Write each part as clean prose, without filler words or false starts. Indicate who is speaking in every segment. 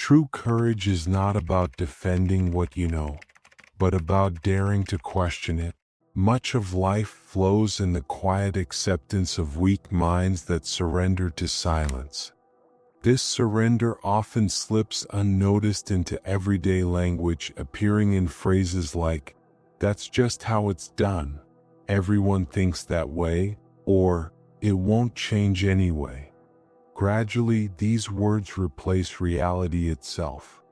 Speaker 1: True courage is not about defending what you know, but about daring to question it. Much of life flows in the quiet acceptance of weak minds that surrender to silence. This surrender often slips unnoticed into everyday language, appearing in phrases like, "That's just how it's done," "Everyone thinks that way," or "It won't change anyway." Gradually, these words replace reality itself.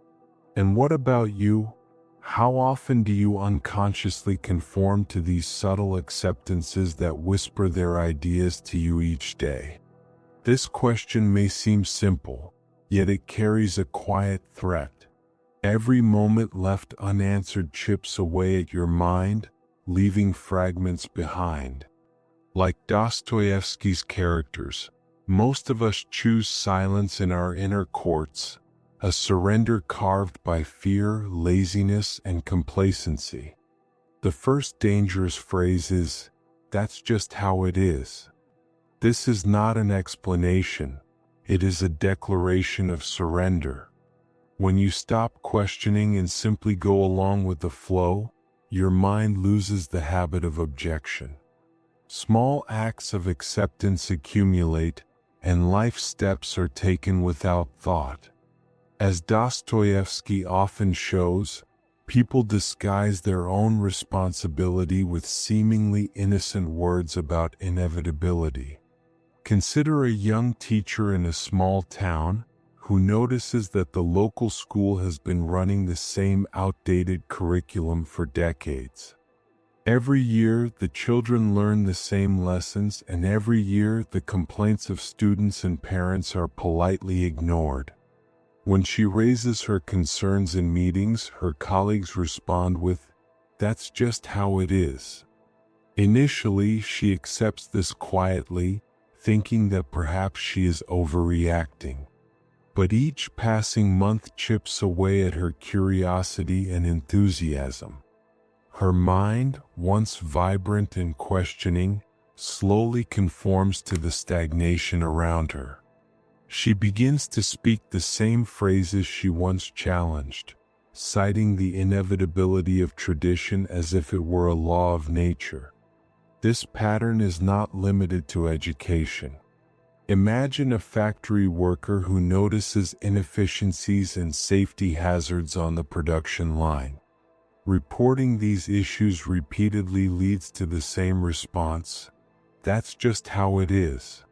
Speaker 1: And what about you? How often do you unconsciously conform to these subtle acceptances that whisper their ideas to you each day? This question may seem simple, yet it carries a quiet threat. Every moment left unanswered chips away at your mind, leaving fragments behind. Like Dostoyevsky's characters, most of us choose silence in our inner courts, a surrender carved by fear, laziness, and complacency. The first dangerous phrase is, "That's just how it is." This is not an explanation, it is a declaration of surrender. When you stop questioning and simply go along with the flow, your mind loses the habit of objection. Small acts of acceptance accumulate, and life steps are taken without thought. As Dostoyevsky often shows, people disguise their own responsibility with seemingly innocent words about inevitability. Consider a young teacher in a small town who notices that the local school has been running the same outdated curriculum for decades. Every year, the children learn the same lessons, and every year, the complaints of students and parents are politely ignored. When she raises her concerns in meetings, her colleagues respond with, "That's just how it is." Initially, she accepts this quietly, thinking that perhaps she is overreacting. But each passing month chips away at her curiosity and enthusiasm. Her mind, once vibrant and questioning, slowly conforms to the stagnation around her. She begins to speak the same phrases she once challenged, citing the inevitability of tradition as if it were a law of nature. This pattern is not limited to education. Imagine a factory worker who notices inefficiencies and safety hazards on the production line. Reporting these issues repeatedly leads to the same response: "That's just how it is."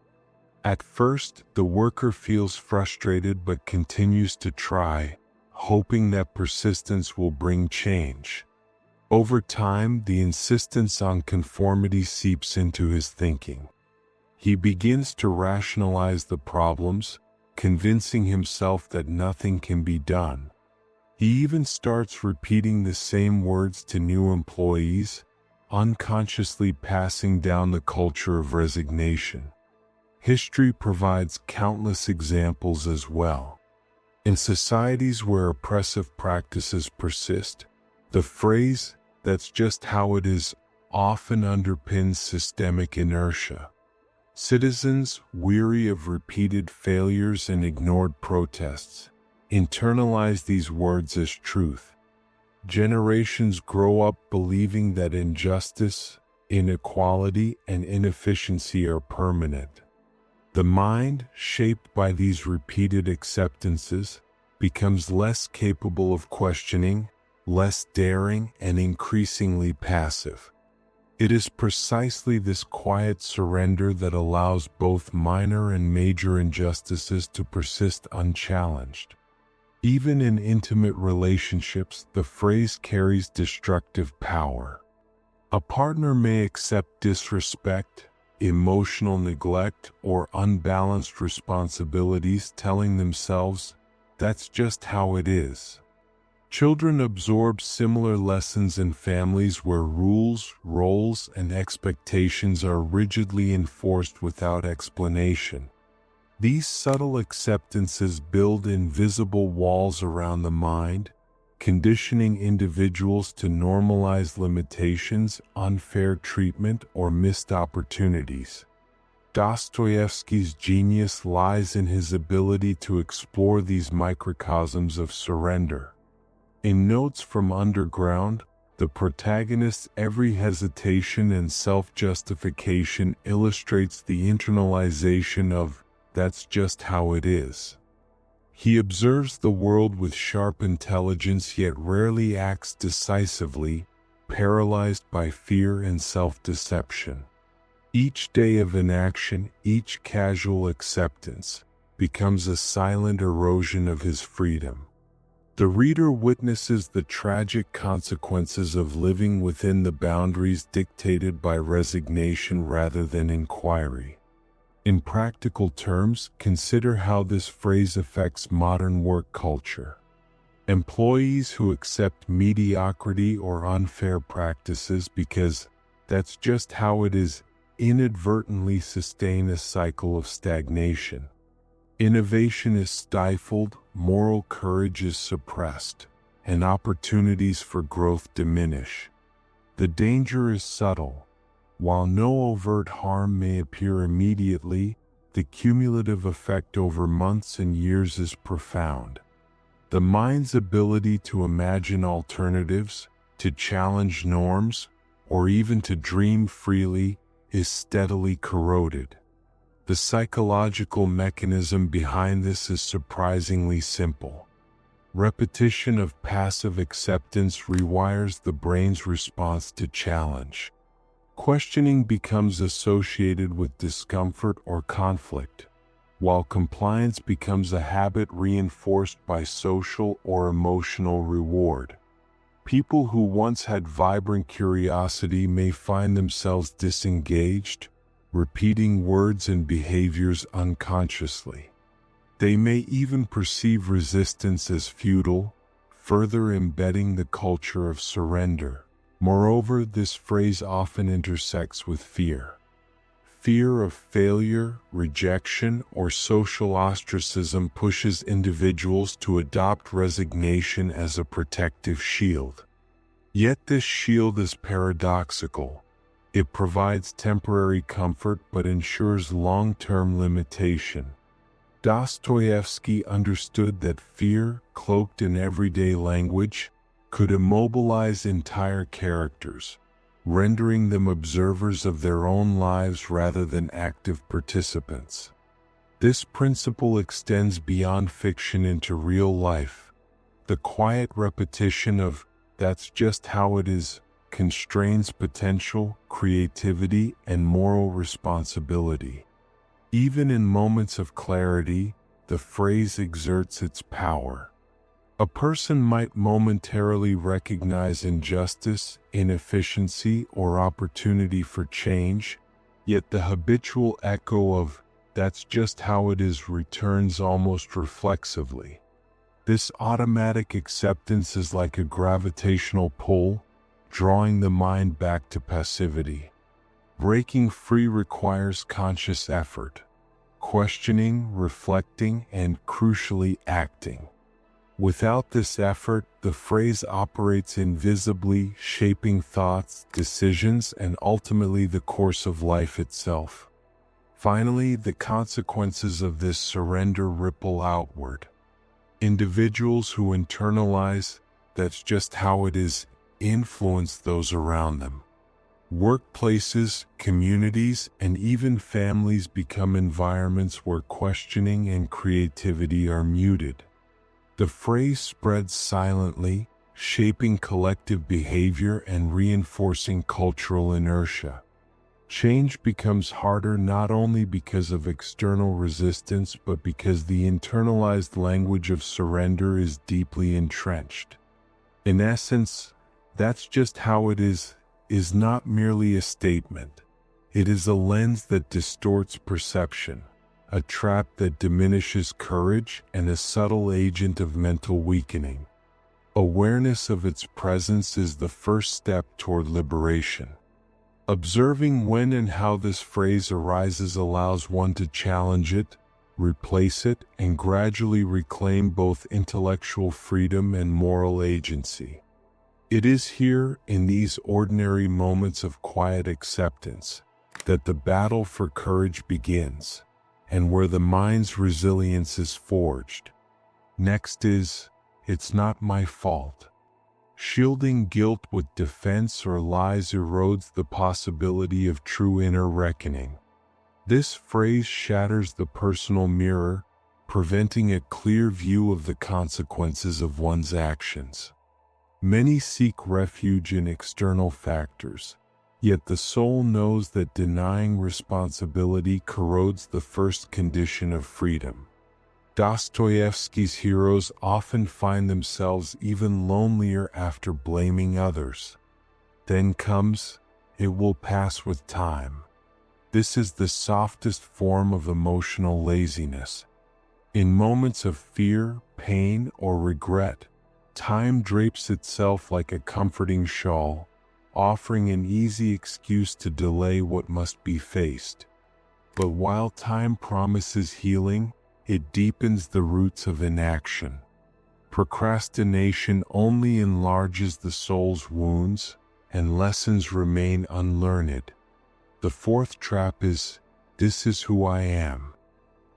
Speaker 1: At first, the worker feels frustrated but continues to try, hoping that persistence will bring change. Over time, the insistence on conformity seeps into his thinking. He begins to rationalize the problems, convincing himself that nothing can be done. He even starts repeating the same words to new employees, unconsciously passing down the culture of resignation. History provides countless examples as well. In societies where oppressive practices persist, the phrase, "That's just how it is," often underpins systemic inertia. Citizens, weary of repeated failures and ignored protests, internalize these words as truth. Generations grow up believing that injustice, inequality, and inefficiency are permanent. The mind, shaped by these repeated acceptances, becomes less capable of questioning, less daring, and increasingly passive. It is precisely this quiet surrender that allows both minor and major injustices to persist unchallenged. Even in intimate relationships, the phrase carries destructive power. A partner may accept disrespect, emotional neglect, or unbalanced responsibilities, telling themselves, "That's just how it is." Children absorb similar lessons in families where rules, roles, and expectations are rigidly enforced without explanation. These subtle acceptances build invisible walls around the mind, conditioning individuals to normalize limitations, unfair treatment, or missed opportunities. Dostoyevsky's genius lies in his ability to explore these microcosms of surrender. In Notes from Underground, the protagonist's every hesitation and self-justification illustrates the internalization of "that's just how it is." He observes the world with sharp intelligence yet rarely acts decisively, paralyzed by fear and self-deception. Each day of inaction, each casual acceptance, becomes a silent erosion of his freedom. The reader witnesses the tragic consequences of living within the boundaries dictated by resignation rather than inquiry. In practical terms, consider how this phrase affects modern work culture. Employees who accept mediocrity or unfair practices because "that's just how it is" inadvertently sustain a cycle of stagnation. Innovation is stifled, moral courage is suppressed, and opportunities for growth diminish. The danger is subtle. While no overt harm may appear immediately, the cumulative effect over months and years is profound. The mind's ability to imagine alternatives, to challenge norms, or even to dream freely is steadily corroded. The psychological mechanism behind this is surprisingly simple. Repetition of passive acceptance rewires the brain's response to challenge. Questioning becomes associated with discomfort or conflict, while compliance becomes a habit reinforced by social or emotional reward. People who once had vibrant curiosity may find themselves disengaged, repeating words and behaviors unconsciously. They may even perceive resistance as futile, further embedding the culture of surrender. Moreover, this phrase often intersects with fear. Fear of failure, rejection, or social ostracism pushes individuals to adopt resignation as a protective shield. Yet this shield is paradoxical. It provides temporary comfort but ensures long-term limitation. Dostoyevsky understood that fear, cloaked in everyday language, could immobilize entire characters, rendering them observers of their own lives rather than active participants. This principle extends beyond fiction into real life. The quiet repetition of "that's just how it is" constrains potential, creativity, and moral responsibility. Even in moments of clarity, the phrase exerts its power. A person might momentarily recognize injustice, inefficiency, or opportunity for change, yet the habitual echo of "that's just how it is" returns almost reflexively. This automatic acceptance is like a gravitational pull, drawing the mind back to passivity. Breaking free requires conscious effort, questioning, reflecting, and crucially acting. Without this effort, the phrase operates invisibly, shaping thoughts, decisions, and ultimately the course of life itself. Finally, the consequences of this surrender ripple outward. Individuals who internalize "that's just how it is" influence those around them. Workplaces, communities, and even families become environments where questioning and creativity are muted. The phrase spreads silently, shaping collective behavior and reinforcing cultural inertia. Change becomes harder not only because of external resistance but because the internalized language of surrender is deeply entrenched. In essence, "that's just how it is" not merely a statement. It is a lens that distorts perception, a trap that diminishes courage, and a subtle agent of mental weakening. Awareness of its presence is the first step toward liberation. Observing when and how this phrase arises allows one to challenge it, replace it, and gradually reclaim both intellectual freedom and moral agency. It is here, in these ordinary moments of quiet acceptance, that the battle for courage begins, and where the mind's resilience is forged. Next is, "It's not my fault." Shielding guilt with defense or lies erodes the possibility of true inner reckoning. This phrase shatters the personal mirror, preventing a clear view of the consequences of one's actions. Many seek refuge in external factors, yet the soul knows that denying responsibility corrodes the first condition of freedom. Dostoyevsky's heroes often find themselves even lonelier after blaming others. Then comes, "It will pass with time." This is the softest form of emotional laziness. In moments of fear, pain, or regret, time drapes itself like a comforting shawl, offering an easy excuse to delay what must be faced. But while time promises healing, it deepens the roots of inaction. Procrastination only enlarges the soul's wounds, and lessons remain unlearned. The fourth trap is, "This is who I am."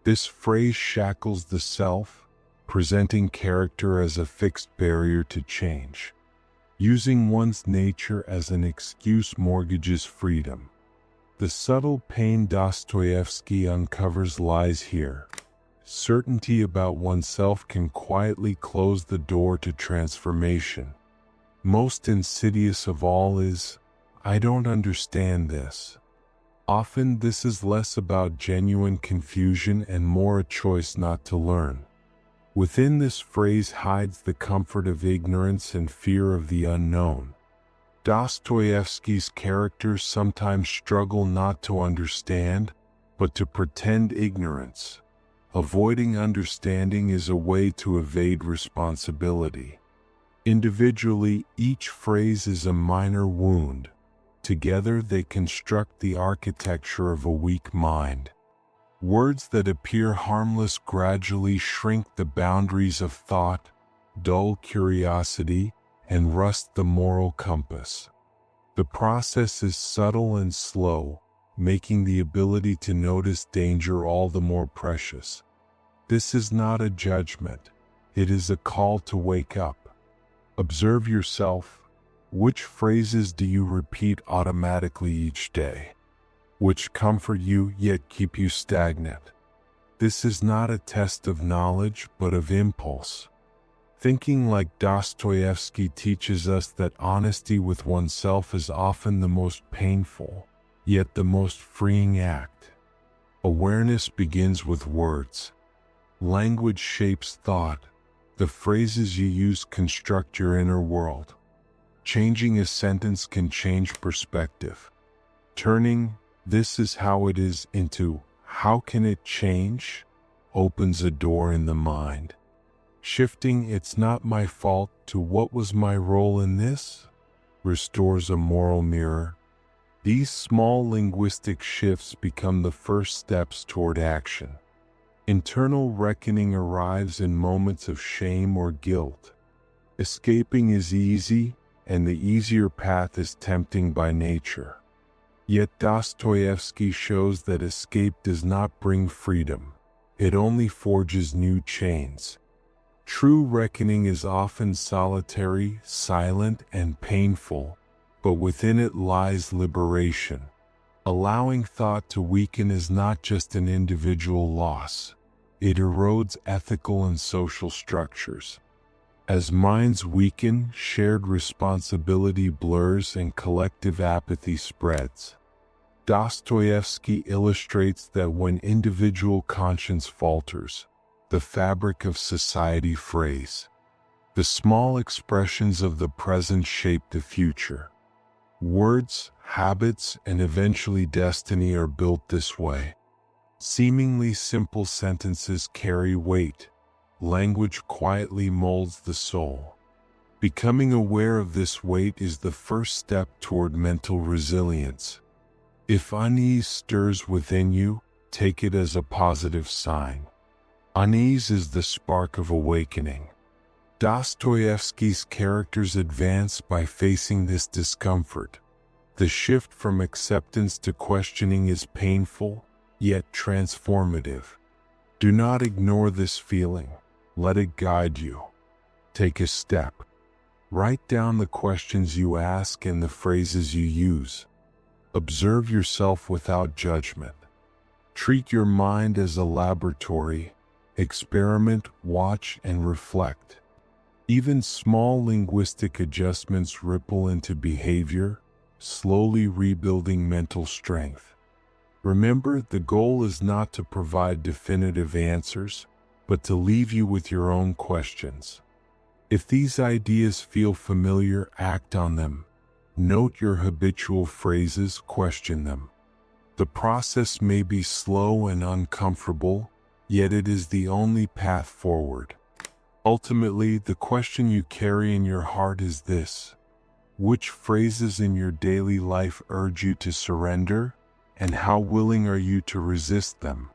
Speaker 1: This phrase shackles the self, presenting character as a fixed barrier to change. Using one's nature as an excuse mortgages freedom. The subtle pain Dostoyevsky uncovers lies here. Certainty about oneself can quietly close the door to transformation. Most insidious of all is, "I don't understand this." Often this is less about genuine confusion and more a choice not to learn. Within this phrase hides the comfort of ignorance and fear of the unknown. Dostoyevsky's characters sometimes struggle not to understand, but to pretend ignorance. Avoiding understanding is a way to evade responsibility. Individually, each phrase is a minor wound. Together they construct the architecture of a weak mind. Words that appear harmless gradually shrink the boundaries of thought, dull curiosity, and rust the moral compass. The process is subtle and slow, making the ability to notice danger all the more precious. This is not a judgment, it is a call to wake up. Observe yourself. Which phrases do you repeat automatically each day? Which comfort you yet keep you stagnant? This is not a test of knowledge but of impulse. Thinking like Dostoyevsky teaches us that honesty with oneself is often the most painful, yet the most freeing act. Awareness begins with words. Language shapes thought. The phrases you use construct your inner world. Changing a sentence can change perspective. Turning, "This is how it is," into, "How can it change?" opens a door in the mind. Shifting "It's not my fault" to "What was my role in this?" restores a moral mirror. These small linguistic shifts become the first steps toward action. Internal reckoning arrives in moments of shame or guilt. Escaping is easy, and the easier path is tempting by nature. Yet Dostoyevsky shows that escape does not bring freedom. It only forges new chains. True reckoning is often solitary, silent, and painful, but within it lies liberation. Allowing thought to weaken is not just an individual loss. It erodes ethical and social structures. As minds weaken, shared responsibility blurs and collective apathy spreads. Dostoyevsky illustrates that when individual conscience falters, the fabric of society frays. The small expressions of the present shape the future. Words, habits, and eventually destiny are built this way. Seemingly simple sentences carry weight. Language quietly molds the soul. Becoming aware of this weight is the first step toward mental resilience. If unease stirs within you, take it as a positive sign. Unease is the spark of awakening. Dostoyevsky's characters advance by facing this discomfort. The shift from acceptance to questioning is painful, yet transformative. Do not ignore this feeling. Let it guide you. Take a step. Write down the questions you ask and the phrases you use. Observe yourself without judgment. Treat your mind as a laboratory. Experiment, watch, and reflect. Even small linguistic adjustments ripple into behavior, slowly rebuilding mental strength. Remember, the goal is not to provide definitive answers, but to leave you with your own questions. If these ideas feel familiar, act on them. Note your habitual phrases, question them. The process may be slow and uncomfortable, yet it is the only path forward. Ultimately, the question you carry in your heart is this: which phrases in your daily life urge you to surrender, and how willing are you to resist them?